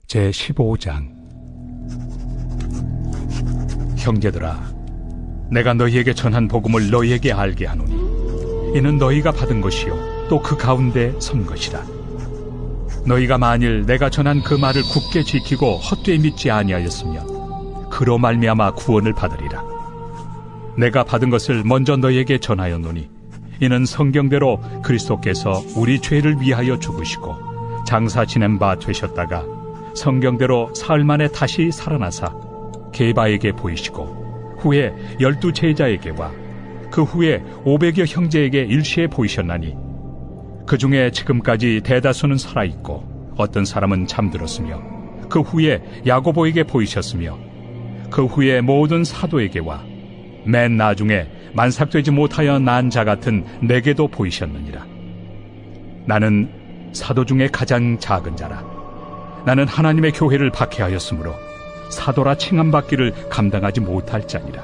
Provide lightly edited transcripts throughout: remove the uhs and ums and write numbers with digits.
제15장. 형제들아, 내가 너희에게 전한 복음을 너희에게 알게 하노니 이는 너희가 받은 것이요 또 그 가운데 선 것이라. 너희가 만일 내가 전한 그 말을 굳게 지키고 헛되이 믿지 아니하였으면 그로 말미암아 구원을 받으리라. 내가 받은 것을 먼저 너희에게 전하였노니 이는 성경대로 그리스도께서 우리 죄를 위하여 죽으시고 장사 지낸 바 되셨다가 성경대로 사흘 만에 다시 살아나사 게바에게 보이시고 후에 12 제자에게와 그 후에 500여 형제에게 일시에 보이셨나니 그 중에 지금까지 대다수는 살아있고 어떤 사람은 잠들었으며 그 후에 야고보에게 보이셨으며 그 후에 모든 사도에게와 맨 나중에 만삭되지 못하여 난 자 같은 내게도 보이셨느니라. 나는 사도 중에 가장 작은 자라. 나는 하나님의 교회를 박해하였으므로 사도라 칭함받기를 감당하지 못할 자니라.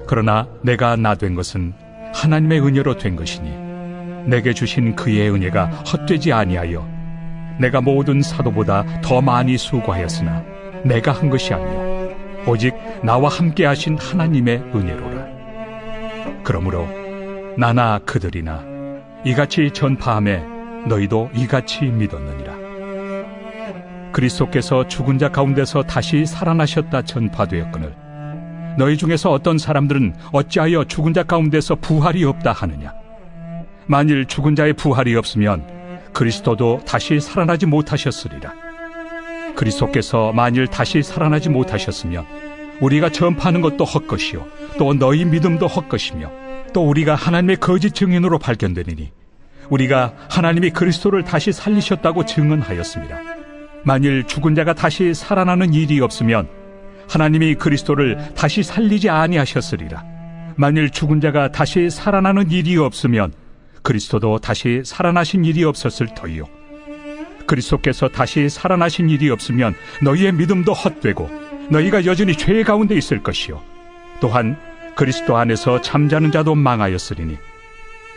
그러나 내가 나 된 것은 하나님의 은혜로 된 것이니 내게 주신 그의 은혜가 헛되지 아니하여 내가 모든 사도보다 더 많이 수고하였으나 내가 한 것이 아니요 오직 나와 함께 하신 하나님의 은혜로라. 그러므로 나나 그들이나 이같이 전파함에 너희도 이같이 믿었느니라. 그리스도께서 죽은 자 가운데서 다시 살아나셨다 전파되었거늘 너희 중에서 어떤 사람들은 어찌하여 죽은 자 가운데서 부활이 없다 하느냐. 만일 죽은 자의 부활이 없으면 그리스도도 다시 살아나지 못하셨으리라. 그리스도께서 만일 다시 살아나지 못하셨으면 우리가 전파하는 것도 헛것이요 또 너희 믿음도 헛것이며 또 우리가 하나님의 거짓 증인으로 발견되리니 우리가 하나님이 그리스도를 다시 살리셨다고 증언하였습니다. 만일 죽은 자가 다시 살아나는 일이 없으면 하나님이 그리스도를 다시 살리지 아니하셨으리라. 만일 죽은 자가 다시 살아나는 일이 없으면 그리스도도 다시 살아나신 일이 없었을 터이요 그리스도께서 다시 살아나신 일이 없으면 너희의 믿음도 헛되고 너희가 여전히 죄 가운데 있을 것이요 또한 그리스도 안에서 잠자는 자도 망하였으리니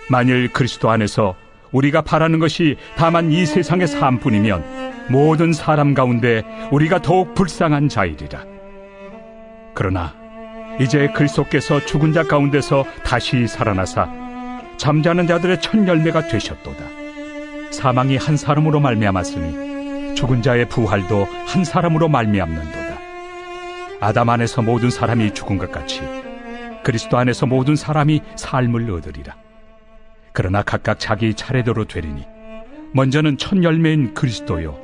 만일 그리스도 안에서 우리가 바라는 것이 다만 이 세상의 삶뿐이면 모든 사람 가운데 우리가 더욱 불쌍한 자이리라. 그러나 이제 그리스도께서 죽은 자 가운데서 다시 살아나사 잠자는 자들의 첫 열매가 되셨도다. 사망이 한 사람으로 말미암았으니 죽은 자의 부활도 한 사람으로 말미암는도다. 아담 안에서 모든 사람이 죽은 것 같이 그리스도 안에서 모든 사람이 삶을 얻으리라. 그러나 각각 자기 차례대로 되리니 먼저는 첫 열매인 그리스도요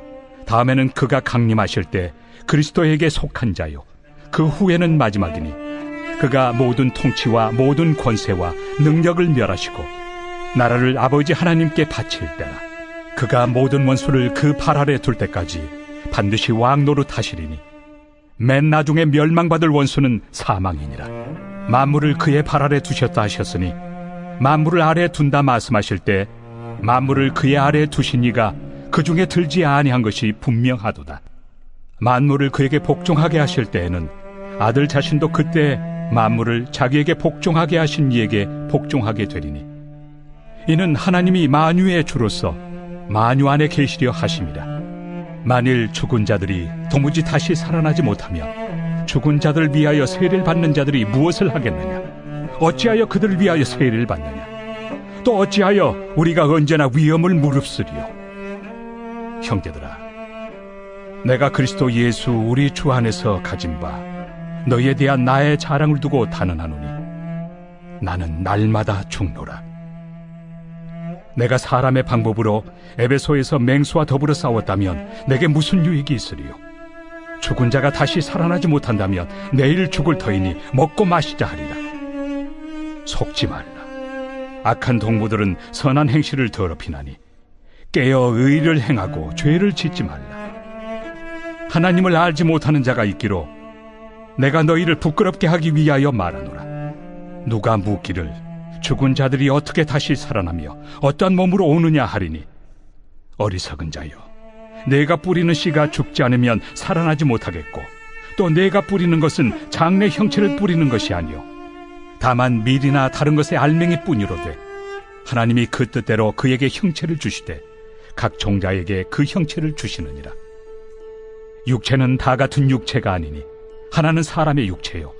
다음에는 그가 강림하실 때 그리스도에게 속한 자요 그 후에는 마지막이니 그가 모든 통치와 모든 권세와 능력을 멸하시고 나라를 아버지 하나님께 바칠 때라. 그가 모든 원수를 그 발 아래 둘 때까지 반드시 왕 노릇하시리니 맨 나중에 멸망받을 원수는 사망이니라. 만물을 그의 발 아래 두셨다 하셨으니 만물을 아래에 둔다 말씀하실 때 만물을 그의 아래에 두신 이가 그 중에 들지 아니한 것이 분명하도다. 만물을 그에게 복종하게 하실 때에는 아들 자신도 그때 만물을 자기에게 복종하게 하신 이에게 복종하게 되리니 이는 하나님이 만유의 주로서 만유 안에 계시려 하심이라. 만일 죽은 자들이 도무지 다시 살아나지 못하면 죽은 자들을 위하여 세례를 받는 자들이 무엇을 하겠느냐. 어찌하여 그들을 위하여 세례를 받느냐. 또 어찌하여 우리가 언제나 위험을 무릅쓰리요. 형제들아, 내가 그리스도 예수 우리 주 안에서 가진 바 너희에 대한 나의 자랑을 두고 단언하노니 나는 날마다 죽노라. 내가 사람의 방법으로 에베소에서 맹수와 더불어 싸웠다면 내게 무슨 유익이 있으리요. 죽은 자가 다시 살아나지 못한다면 내일 죽을 터이니 먹고 마시자 하리라. 속지 말라. 악한 동무들은 선한 행실을 더럽히나니 깨어 의를 행하고 죄를 짓지 말라. 하나님을 알지 못하는 자가 있기로 내가 너희를 부끄럽게 하기 위하여 말하노라. 누가 묻기를 죽은 자들이 어떻게 다시 살아나며 어떠한 몸으로 오느냐 하리니 어리석은 자여, 내가 뿌리는 씨가 죽지 않으면 살아나지 못하겠고 또 내가 뿌리는 것은 장래 형체를 뿌리는 것이 아니요 다만 밀이나 다른 것의 알맹이 뿐이로되 하나님이 그 뜻대로 그에게 형체를 주시되 각 종자에게 그 형체를 주시느니라. 육체는 다 같은 육체가 아니니 하나는 사람의 육체요,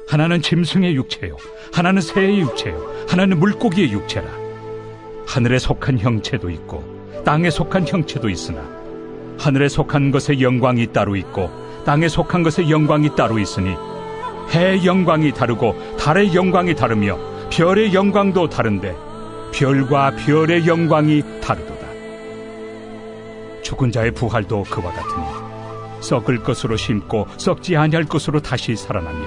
하나는 짐승의 육체요, 하나는 새의 육체요, 하나는 물고기의 육체라. 하늘에 속한 형체도 있고 땅에 속한 형체도 있으나 하늘에 속한 것의 영광이 따로 있고 땅에 속한 것의 영광이 따로 있으니 해의 영광이 다르고 달의 영광이 다르며 별의 영광도 다른데 별과 별의 영광이 다르도다. 죽은 자의 부활도 그와 같으니 썩을 것으로 심고 썩지 아니할 것으로 다시 살아나며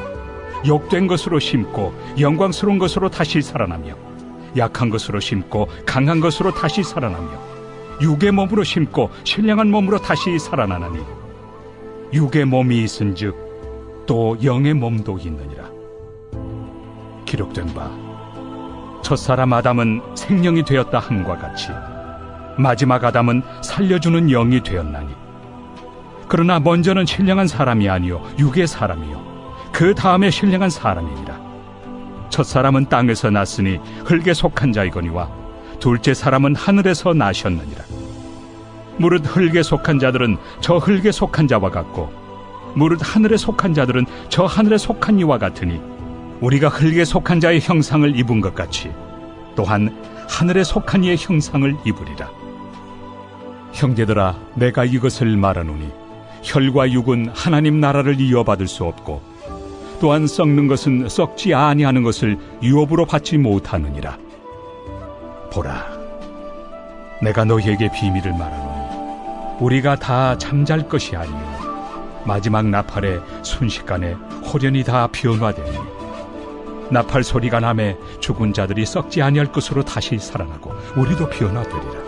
욕된 것으로 심고 영광스러운 것으로 다시 살아나며 약한 것으로 심고 강한 것으로 다시 살아나며 육의 몸으로 심고 신령한 몸으로 다시 살아나나니 육의 몸이 있은즉 또 영의 몸도 있느니라. 기록된 바 첫사람 아담은 생명이 되었다 함과 같이 마지막 아담은 살려주는 영이 되었나니 그러나 먼저는 신령한 사람이 아니요 육의 사람이요 그 다음에 신령한 사람이니라. 첫사람은 땅에서 났으니 흙에 속한 자이거니와 둘째 사람은 하늘에서 나셨느니라. 무릇 흙에 속한 자들은 저 흙에 속한 자와 같고 무릇 하늘에 속한 자들은 저 하늘에 속한 이와 같으니 우리가 흙에 속한 자의 형상을 입은 것 같이 또한 하늘에 속한 이의 형상을 입으리라. 형제들아, 내가 이것을 말하노니 혈과 육은 하나님 나라를 이어받을 수 없고 또한 썩는 것은 썩지 아니하는 것을 유업으로 받지 못하느니라. 보라, 내가 너희에게 비밀을 말하노니 우리가 다 잠잘 것이 아니요 마지막 나팔에 순식간에 호련히 다 변화되니 나팔 소리가 나매 죽은 자들이 썩지 아니할 것으로 다시 살아나고 우리도 변화되리라.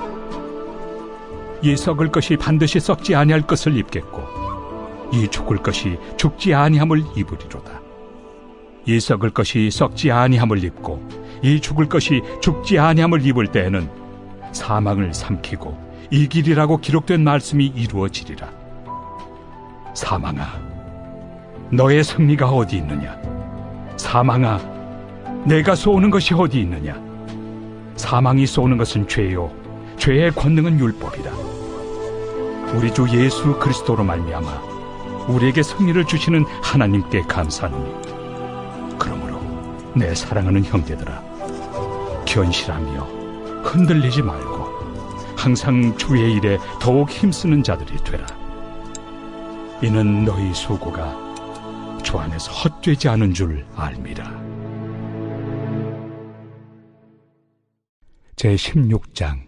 이 썩을 것이 반드시 썩지 아니할 것을 입겠고 이 죽을 것이 죽지 아니함을 입으리로다. 이 썩을 것이 썩지 아니함을 입고 이 죽을 것이 죽지 아니함을 입을 때에는 사망을 삼키고 이기리라고 기록된 말씀이 이루어지리라. 사망아, 너의 승리가 어디 있느냐? 사망아, 내가 쏘는 것이 어디 있느냐? 사망이 쏘는 것은 죄요 죄의 권능은 율법이라. 우리 주 예수 그리스도로 말미암아 우리에게 승리를 주시는 하나님께 감사하노니 그러므로 내 사랑하는 형제들아, 견실하며 흔들리지 말고 항상 주의 일에 더욱 힘쓰는 자들이 되라. 이는 너희 수고가 주 안에서 헛되지 않은 줄 알미라. 제16장.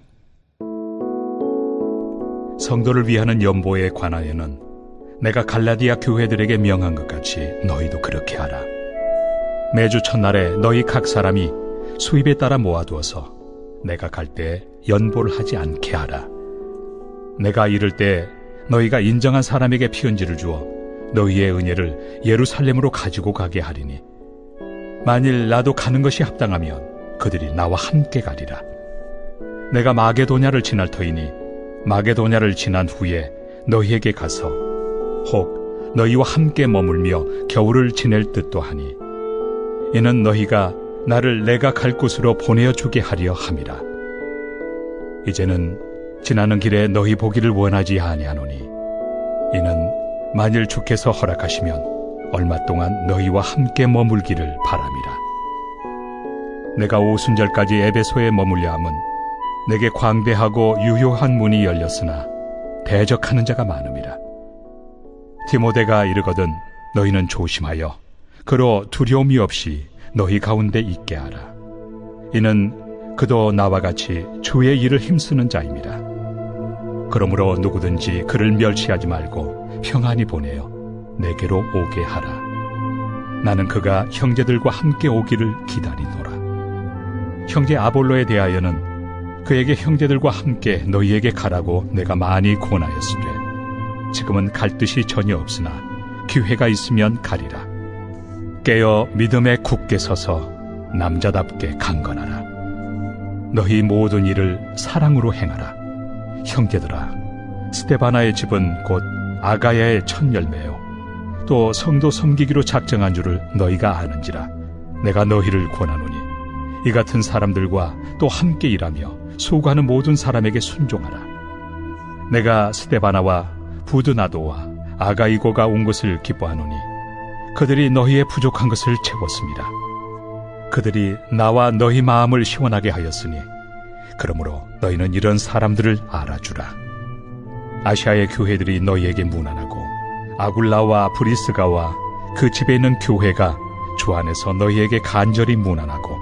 성도를 위하는 연보에 관하여는 내가 갈라디아 교회들에게 명한 것 같이 너희도 그렇게 하라. 매주 첫날에 너희 각 사람이 수입에 따라 모아두어서 내가 갈 때 연보를 하지 않게 하라. 내가 이를 때 너희가 인정한 사람에게 피언지를 주어 너희의 은혜를 예루살렘으로 가지고 가게 하리니 만일 나도 가는 것이 합당하면 그들이 나와 함께 가리라. 내가 마게도냐를 지날 터이니 마게도냐를 지난 후에 너희에게 가서 혹 너희와 함께 머물며 겨울을 지낼 뜻도 하니 이는 너희가 나를 내가 갈 곳으로 보내어 주게 하려 함이라. 이제는 지나는 길에 너희 보기를 원하지 아니하노니 이는 만일 주께서 허락하시면 얼마 동안 너희와 함께 머물기를 바람이라. 내가 오순절까지 에베소에 머물려 함은 내게 광대하고 유효한 문이 열렸으나 대적하는 자가 많음이라. 디모데가 이르거든 너희는 조심하여 그로 두려움이 없이 너희 가운데 있게 하라. 이는 그도 나와 같이 주의 일을 힘쓰는 자입니다. 그러므로 누구든지 그를 멸시하지 말고 평안히 보내어 내게로 오게 하라. 나는 그가 형제들과 함께 오기를 기다리노라. 형제 아볼로에 대하여는 그에게 형제들과 함께 너희에게 가라고 내가 많이 권하였으되 지금은 갈 뜻이 전혀 없으나 기회가 있으면 가리라. 깨어 믿음에 굳게 서서 남자답게 강건하라. 너희 모든 일을 사랑으로 행하라. 형제들아, 스데바나의 집은 곧 아가야의 첫 열매요 또 성도 섬기기로 작정한 줄을 너희가 아는지라. 내가 너희를 권하노니 이 같은 사람들과 또 함께 일하며 수고하는 모든 사람에게 순종하라. 내가 스데바나와 부드나도와 아가이고가 온 것을 기뻐하노니 그들이 너희의 부족한 것을 채웠습니다. 그들이 나와 너희 마음을 시원하게 하였으니 그러므로 너희는 이런 사람들을 알아주라. 아시아의 교회들이 너희에게 문안하고 아굴라와 브리스가와 그 집에 있는 교회가 주 안에서 너희에게 간절히 문안하고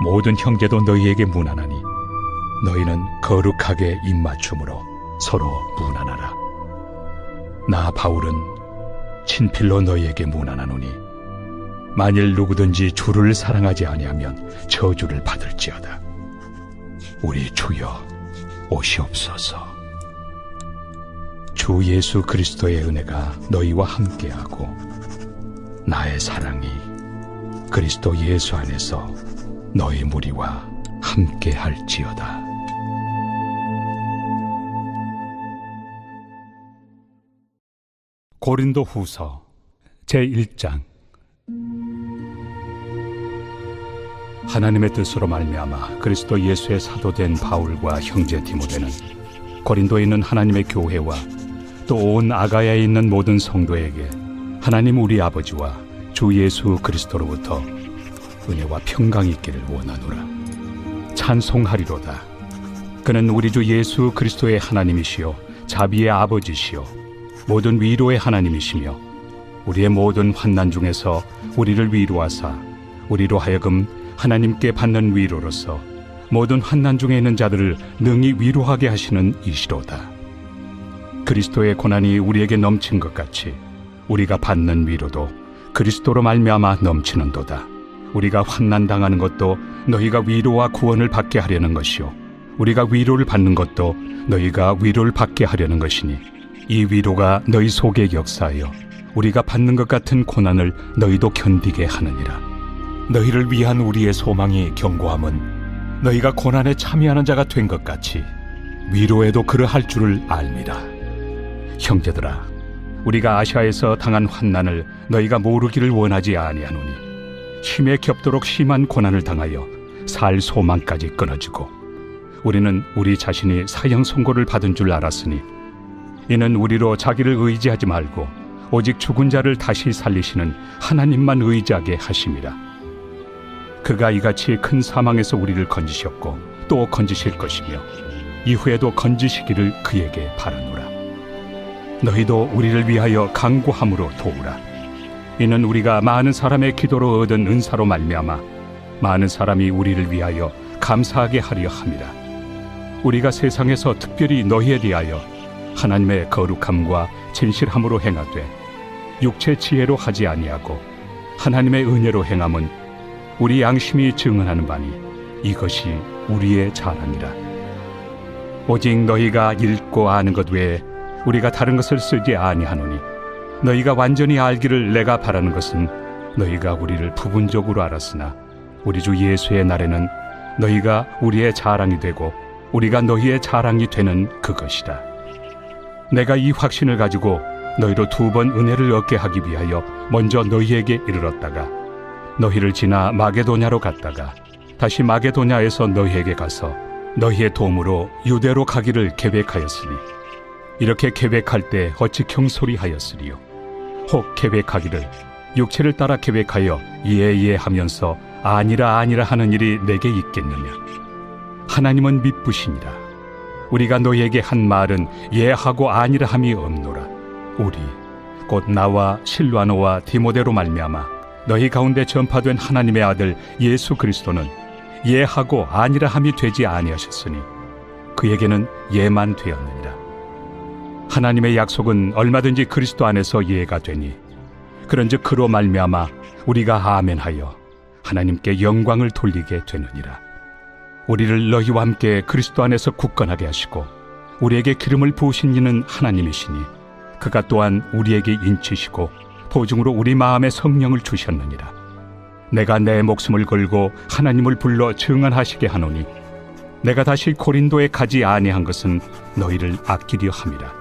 모든 형제도 너희에게 문안하니 너희는 거룩하게 입맞춤으로 서로 문안하라. 나 바울은 친필로 너희에게 문안하노니 만일 누구든지 주를 사랑하지 아니하면 저주를 받을지어다. 우리 주여 오시옵소서. 주 예수 그리스도의 은혜가 너희와 함께하고 나의 사랑이 그리스도 예수 안에서 너희 무리와 함께할지어다. 고린도 후서 제1장. 하나님의 뜻으로 말미암아 그리스도 예수의 사도된 바울과 형제 디모데는 고린도에 있는 하나님의 교회와 또 온 아가야에 있는 모든 성도에게 하나님 우리 아버지와 주 예수 그리스도로부터 은혜와 평강이 있기를 원하노라. 찬송하리로다. 그는 우리 주 예수 그리스도의 하나님이시요 자비의 아버지시요 모든 위로의 하나님이시며 우리의 모든 환난 중에서 우리를 위로하사 우리로 하여금 하나님께 받는 위로로서 모든 환난 중에 있는 자들을 능히 위로하게 하시는 이시로다. 그리스도의 고난이 우리에게 넘친 것 같이 우리가 받는 위로도 그리스도로 말미암아 넘치는도다. 우리가 환난 당하는 것도 너희가 위로와 구원을 받게 하려는 것이요 우리가 위로를 받는 것도 너희가 위로를 받게 하려는 것이니 이 위로가 너희 속에 역사하여 우리가 받는 것 같은 고난을 너희도 견디게 하느니라. 너희를 위한 우리의 소망이 견고함은 너희가 고난에 참여하는 자가 된 것 같이 위로에도 그러할 줄을 알미라. 형제들아, 우리가 아시아에서 당한 환난을 너희가 모르기를 원하지 아니하노니 심에 겹도록 심한 고난을 당하여 살 소망까지 끊어지고 우리는 우리 자신이 사형 선고를 받은 줄 알았으니 이는 우리로 자기를 의지하지 말고 오직 죽은 자를 다시 살리시는 하나님만 의지하게 하심이라. 그가 이같이 큰 사망에서 우리를 건지셨고 또 건지실 것이며 이후에도 건지시기를 그에게 바라노라. 너희도 우리를 위하여 간구함으로 도우라. 이는 우리가 많은 사람의 기도로 얻은 은사로 말미암아 많은 사람이 우리를 위하여 감사하게 하려 함이라. 우리가 세상에서 특별히 너희에 대하여 하나님의 거룩함과 진실함으로 행하되 육체 지혜로 하지 아니하고 하나님의 은혜로 행함은 우리 양심이 증언하는 바니 이것이 우리의 자랑이라. 오직 너희가 읽고 아는 것 외에 우리가 다른 것을 쓰지 아니하노니 너희가 완전히 알기를 내가 바라는 것은 너희가 우리를 부분적으로 알았으나 우리 주 예수의 날에는 너희가 우리의 자랑이 되고 우리가 너희의 자랑이 되는 그것이다. 내가 이 확신을 가지고 너희로 2번 은혜를 얻게 하기 위하여 먼저 너희에게 이르렀다가 너희를 지나 마게도냐로 갔다가 다시 마게도냐에서 너희에게 가서 너희의 도움으로 유대로 가기를 계획하였으니 이렇게 계획할 때 어찌 경솔이하였으리요. 혹 계획하기를 육체를 따라 계획하여 예하면서 아니라 하는 일이 내게 있겠느냐. 하나님은 미쁘시니라. 우리가 너희에게 한 말은 예하고 아니라 함이 없노라. 우리 곧 나와 실와노와 디모데로 말미암아 너희 가운데 전파된 하나님의 아들 예수 그리스도는 예하고 아니라 함이 되지 아니하셨으니 그에게는 예만 되었느니라. 하나님의 약속은 얼마든지 그리스도 안에서 예가 되니 그런즉 그로 말미암아 우리가 아멘하여 하나님께 영광을 돌리게 되느니라. 우리를 너희와 함께 그리스도 안에서 굳건하게 하시고 우리에게 기름을 부으신 이는 하나님이시니 그가 또한 우리에게 인치시고 보증으로 우리 마음에 성령을 주셨느니라. 내가 내 목숨을 걸고 하나님을 불러 증언하시게 하노니 내가 다시 고린도에 가지 아니한 것은 너희를 아끼려 함이라.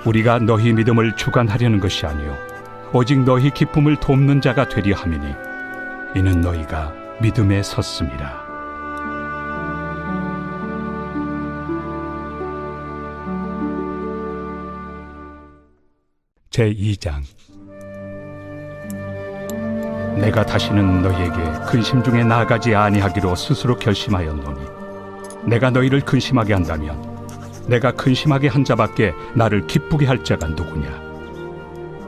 우리가 너희 믿음을 주관하려는 것이 아니요 오직 너희 기쁨을 돕는 자가 되려 함이니 이는 너희가 믿음에 섰음이라. 제2장. 내가 다시는 너희에게 근심 중에 나아가지 아니하기로 스스로 결심하였노니 내가 너희를 근심하게 한다면 내가 근심하게 한 자밖에 나를 기쁘게 할 자가 누구냐.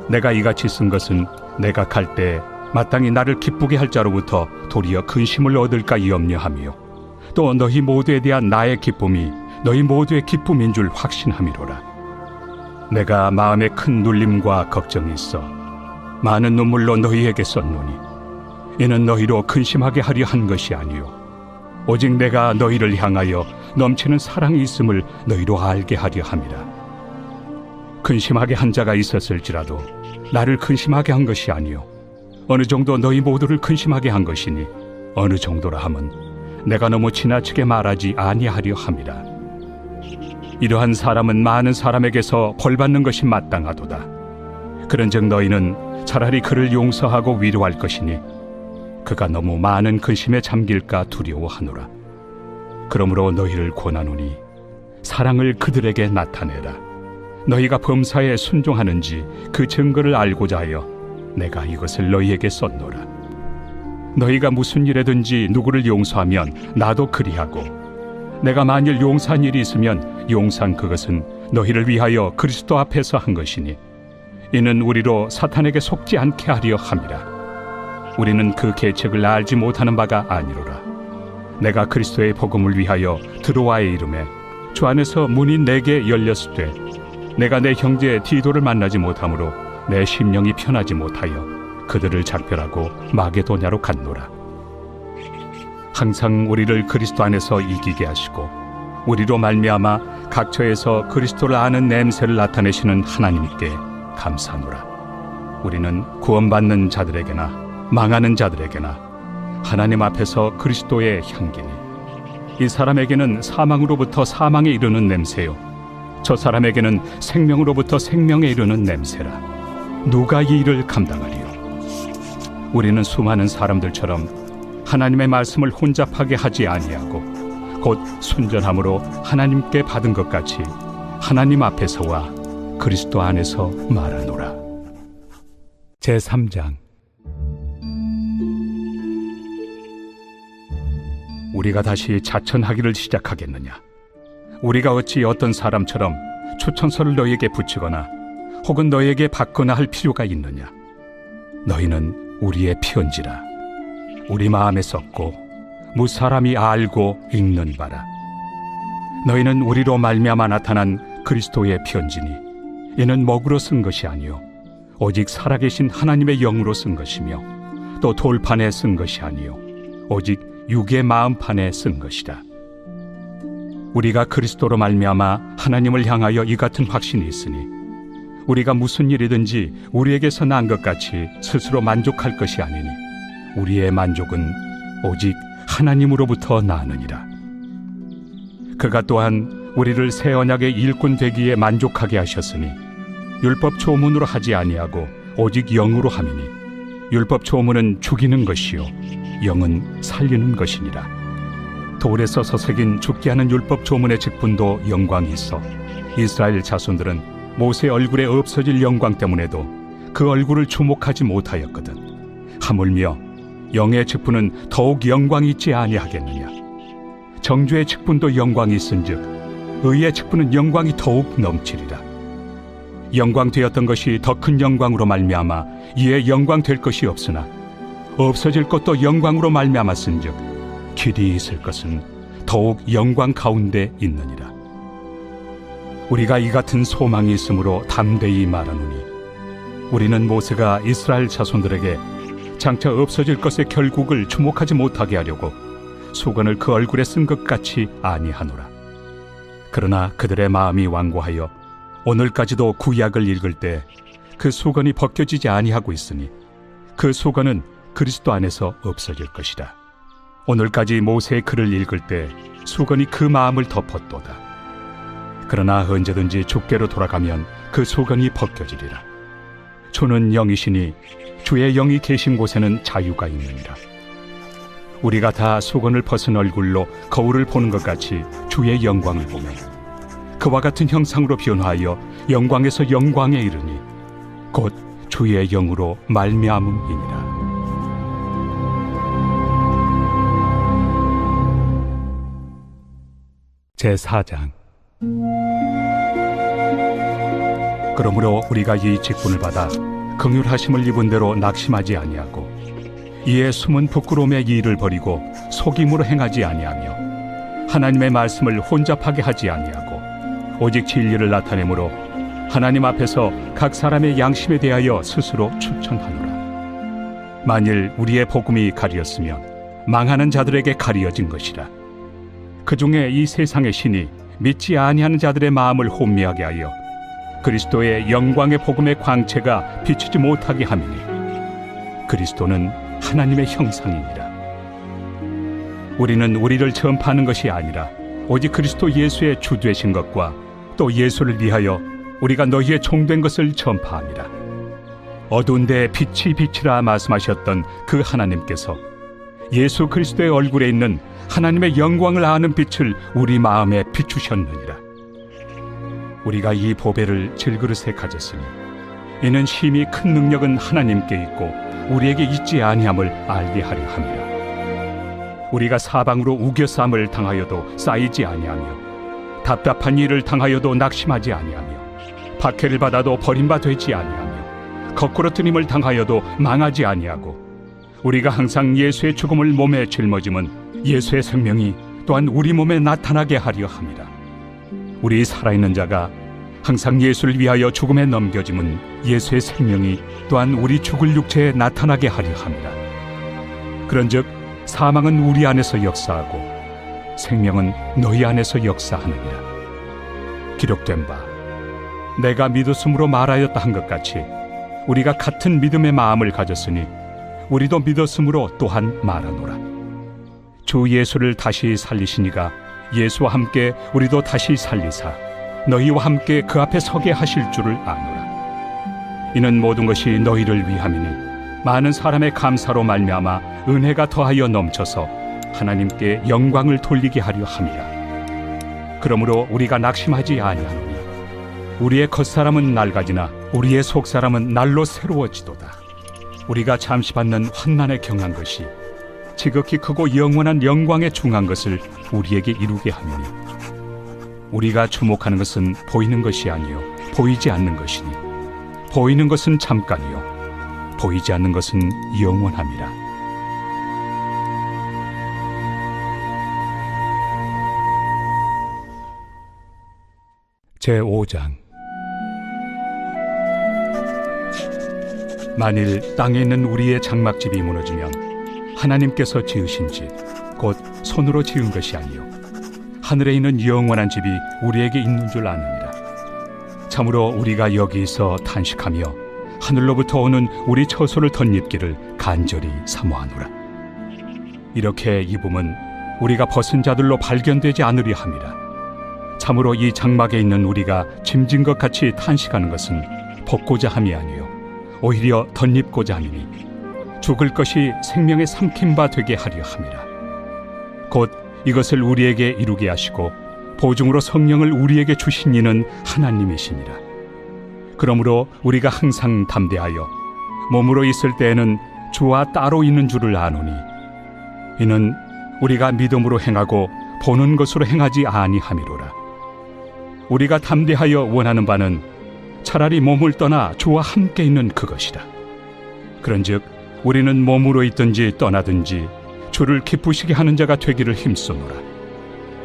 내가 이같이 쓴 것은 내가 갈 때 마땅히 나를 기쁘게 할 자로부터 도리어 근심을 얻을까 염려하며 또 너희 모두에 대한 나의 기쁨이 너희 모두의 기쁨인 줄 확신함이로라. 내가 마음에 큰 눌림과 걱정이 있어 많은 눈물로 너희에게 썼노니 이는 너희로 근심하게 하려 한 것이 아니요 오직 내가 너희를 향하여 넘치는 사랑이 있음을 너희로 알게 하려 함이라. 근심하게 한 자가 있었을지라도 나를 근심하게 한 것이 아니요 어느 정도 너희 모두를 근심하게 한 것이니 어느 정도라 함은 내가 너무 지나치게 말하지 아니하려 함이라. 이러한 사람은 많은 사람에게서 벌받는 것이 마땅하도다. 그런즉 너희는 차라리 그를 용서하고 위로할 것이니 그가 너무 많은 근심에 잠길까 두려워하노라. 그러므로 너희를 권하노니 사랑을 그들에게 나타내라. 너희가 범사에 순종하는지 그 증거를 알고자 하여 내가 이것을 너희에게 썼노라. 너희가 무슨 일에든지 누구를 용서하면 나도 그리하고 내가 만일 용서한 일이 있으면 용서한 그것은 너희를 위하여 그리스도 앞에서 한 것이니 이는 우리로 사탄에게 속지 않게 하려 함이라. 우리는 그 계책을 알지 못하는 바가 아니로라. 내가 그리스도의 복음을 위하여 드로아에 이름에 주 안에서 문이 내게 열렸을 때 내가 내 형제 디도를 만나지 못하므로 내 심령이 편하지 못하여 그들을 작별하고 마게도냐로 갔노라. 항상 우리를 그리스도 안에서 이기게 하시고 우리로 말미암아 각처에서 그리스도를 아는 냄새를 나타내시는 하나님께 감사하노라. 우리는 구원받는 자들에게나 망하는 자들에게나 하나님 앞에서 그리스도의 향기니 이 사람에게는 사망으로부터 사망에 이르는 냄새요 저 사람에게는 생명으로부터 생명에 이르는 냄새라. 누가 이 일을 감당하리요? 우리는 수많은 사람들처럼 하나님의 말씀을 혼잡하게 하지 아니하고 곧 순전함으로 하나님께 받은 것 같이 하나님 앞에서와 그리스도 안에서 말하노라. 제3장. 우리가 다시 자천하기를 시작하겠느냐? 우리가 어찌 어떤 사람처럼 추천서를 너희에게 붙이거나 혹은 너희에게 받거나 할 필요가 있느냐? 너희는 우리의 편지라. 우리 마음에 썼고 무사람이 알고 읽는 바라. 너희는 우리로 말미암아 나타난 그리스도의 편지니 이는 먹으로 쓴 것이 아니요 오직 살아계신 하나님의 영으로 쓴 것이며 또 돌판에 쓴 것이 아니요 오직 육의 마음판에 쓴 것이라. 우리가 그리스도로 말미암아 하나님을 향하여 이 같은 확신이 있으니 우리가 무슨 일이든지 우리에게서 난 것 같이 스스로 만족할 것이 아니니 우리의 만족은 오직 하나님으로부터 나느니라. 그가 또한 우리를 새 언약의 일꾼 되기에 만족하게 하셨으니 율법 조문으로 하지 아니하고 오직 영으로 함이니 율법 조문은 죽이는 것이요 영은 살리는 것이니라. 돌에 써서 새긴 죽게 하는 율법 조문의 직분도 영광이 있어 이스라엘 자손들은 모세 얼굴에 없어질 영광 때문에도 그 얼굴을 주목하지 못하였거든. 하물며 영의 직분은 더욱 영광이 있지 아니하겠느냐? 정죄의 직분도 영광이 있은즉 의의 직분은 영광이 더욱 넘치리라. 영광 되었던 것이 더 큰 영광으로 말미암아 이에 영광 될 것이 없으나 없어질 것도 영광으로 말미암았은즉 길이 있을 것은 더욱 영광 가운데 있느니라. 우리가 이 같은 소망이 있으므로 담대히 말하노니 우리는 모세가 이스라엘 자손들에게 장차 없어질 것의 결국을 주목하지 못하게 하려고 수건을 그 얼굴에 쓴 것 같이 아니하노라. 그러나 그들의 마음이 완고하여 오늘까지도 구약을 읽을 때 그 수건이 벗겨지지 아니하고 있으니 그 수건은 그리스도 안에서 없어질 것이라. 오늘까지 모세의 글을 읽을 때 수건이 그 마음을 덮었도다. 그러나 언제든지 주께로 돌아가면 그 수건이 벗겨지리라. 주는 영이시니 주의 영이 계신 곳에는 자유가 있느니라. 우리가 다 수건을 벗은 얼굴로 거울을 보는 것 같이 주의 영광을 보며 그와 같은 형상으로 변화하여 영광에서 영광에 이르니 곧 주의 영으로 말미암음이니라. 제4장. 그러므로 우리가 이 직분을 받아 긍휼하심을 입은 대로 낙심하지 아니하고 이에 숨은 부끄러움의 일을 버리고 속임으로 행하지 아니하며 하나님의 말씀을 혼잡하게 하지 아니하고 오직 진리를 나타내므로 하나님 앞에서 각 사람의 양심에 대하여 스스로 추천하노라. 만일 우리의 복음이 가리었으면 망하는 자들에게 가리어진 것이라. 그 중에 이 세상의 신이 믿지 아니하는 자들의 마음을 혼미하게 하여 그리스도의 영광의 복음의 광채가 비추지 못하게 함이니 그리스도는 하나님의 형상이니라. 우리는 우리를 전파하는 것이 아니라 오직 그리스도 예수의 주 되신 것과 또 예수를 위하여 우리가 너희의 종된 것을 전파함이라. 어두운 데에 빛이 빛이라 말씀하셨던 그 하나님께서 예수 그리스도의 얼굴에 있는 하나님의 영광을 아는 빛을 우리 마음에 비추셨느니라. 우리가 이 보배를 질그릇에 가졌으니 이는 심히 큰 능력은 하나님께 있고 우리에게 있지 아니함을 알게 하려 함이라. 우리가 사방으로 우겨싸움을 당하여도 쌓이지 아니하며 답답한 일을 당하여도 낙심하지 아니하며 박해를 받아도 버림바 되지 아니하며 거꾸로 뜨림을 당하여도 망하지 아니하고 우리가 항상 예수의 죽음을 몸에 짊어짐은 예수의 생명이 또한 우리 몸에 나타나게 하려 함이라. 우리 살아있는 자가 항상 예수를 위하여 죽음에 넘겨짐은 예수의 생명이 또한 우리 죽을 육체에 나타나게 하려 함이라. 그런즉 사망은 우리 안에서 역사하고 생명은 너희 안에서 역사하느니라. 기록된 바 내가 믿었으므로 말하였다 한 것 같이 우리가 같은 믿음의 마음을 가졌으니 우리도 믿었으므로 또한 말하노라. 주 예수를 다시 살리시니가 예수와 함께 우리도 다시 살리사 너희와 함께 그 앞에 서게 하실 줄을 아노라. 이는 모든 것이 너희를 위함이니 많은 사람의 감사로 말미암아 은혜가 더하여 넘쳐서 하나님께 영광을 돌리게 하려 함이라. 그러므로 우리가 낙심하지 아니하노니 우리의 겉사람은 낡아지나 우리의 속사람은 날로 새로워지도다. 우리가 잠시 받는 환난에 경한 것이 지극히 크고 영원한 영광에 중한 것을 우리에게 이루게 하느니 우리가 주목하는 것은 보이는 것이 아니요 보이지 않는 것이니 보이는 것은 잠깐이요 보이지 않는 것은 영원함이라. 제5장. 만일 땅에 있는 우리의 장막집이 무너지면 하나님께서 지으신 집 곧 손으로 지은 것이 아니요 하늘에 있는 영원한 집이 우리에게 있는 줄 아느니라. 참으로 우리가 여기서 탄식하며 하늘로부터 오는 우리 처소를 덧입기를 간절히 사모하노라. 이렇게 입음은 우리가 벗은 자들로 발견되지 않으려 함이라. 참으로 이 장막에 있는 우리가 짐진 것 같이 탄식하는 것은 벗고자 함이 아니요 오히려 덧입고자 함이니 죽을 것이 생명의 삼킨 바 되게 하려 함이라. 곧 이것을 우리에게 이루게 하시고 보증으로 성령을 우리에게 주신 이는 하나님이시니라. 그러므로 우리가 항상 담대하여 몸으로 있을 때에는 주와 따로 있는 줄을 아노니 이는 우리가 믿음으로 행하고 보는 것으로 행하지 아니함이로라. 우리가 담대하여 원하는 바는 차라리 몸을 떠나 주와 함께 있는 그것이라. 그런즉 우리는 몸으로 있든지 떠나든지 주를 기쁘시게 하는 자가 되기를 힘쓰노라.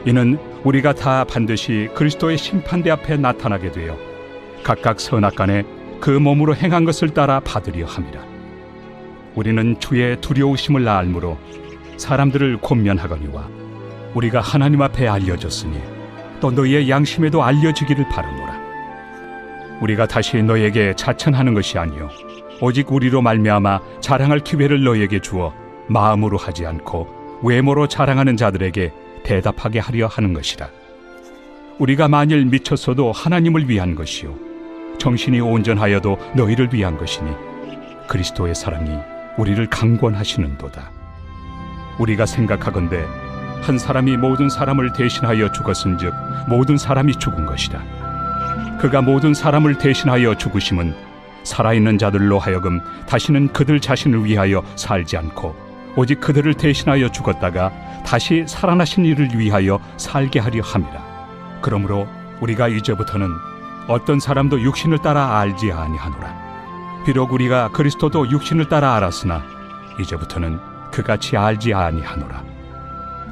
이는 우리가 다 반드시 그리스도의 심판대 앞에 나타나게 되어 각각 선악간에 그 몸으로 행한 것을 따라 받으려 함이라. 우리는 주의 두려우심을 알므로 사람들을 권면하거니와 우리가 하나님 앞에 알려졌으니 또 너희의 양심에도 알려지기를 바라노라. 우리가 다시 너희에게 자천하는 것이 아니요 오직 우리로 말미암아 자랑할 기회를 너희에게 주어 마음으로 하지 않고 외모로 자랑하는 자들에게 대답하게 하려 하는 것이라. 우리가 만일 미쳤어도 하나님을 위한 것이요 정신이 온전하여도 너희를 위한 것이니 그리스도의 사랑이 우리를 강권하시는도다. 우리가 생각하건대 한 사람이 모든 사람을 대신하여 죽었은즉 모든 사람이 죽은 것이라. 그가 모든 사람을 대신하여 죽으심은 살아있는 자들로 하여금 다시는 그들 자신을 위하여 살지 않고 오직 그들을 대신하여 죽었다가 다시 살아나신 이를 위하여 살게 하려 함이라. 그러므로 우리가 이제부터는 어떤 사람도 육신을 따라 알지 아니하노라. 비록 우리가 그리스도도 육신을 따라 알았으나 이제부터는 그같이 알지 아니하노라.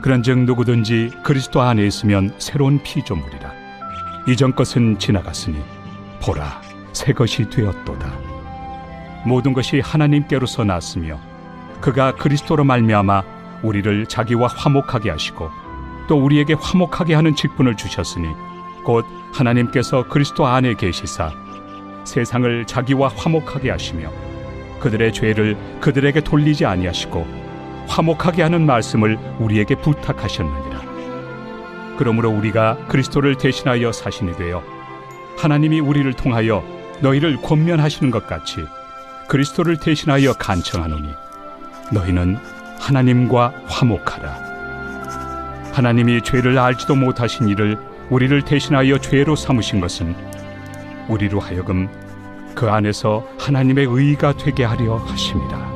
그런즉 누구든지 그리스도 안에 있으면 새로운 피조물이라. 이전 것은 지나갔으니 보라, 새 것이 되었도다. 모든 것이 하나님께로서 났으며 그가 그리스도로 말미암아 우리를 자기와 화목하게 하시고 또 우리에게 화목하게 하는 직분을 주셨으니 곧 하나님께서 그리스도 안에 계시사 세상을 자기와 화목하게 하시며 그들의 죄를 그들에게 돌리지 아니하시고 화목하게 하는 말씀을 우리에게 부탁하셨느니라. 그러므로 우리가 그리스도를 대신하여 사신이 되어 하나님이 우리를 통하여 너희를 권면하시는 것 같이 그리스도를 대신하여 간청하노니 너희는 하나님과 화목하라. 하나님이 죄를 알지도 못하신 이를 우리를 대신하여 죄로 삼으신 것은 우리로 하여금 그 안에서 하나님의 의가 되게 하려 하심이라.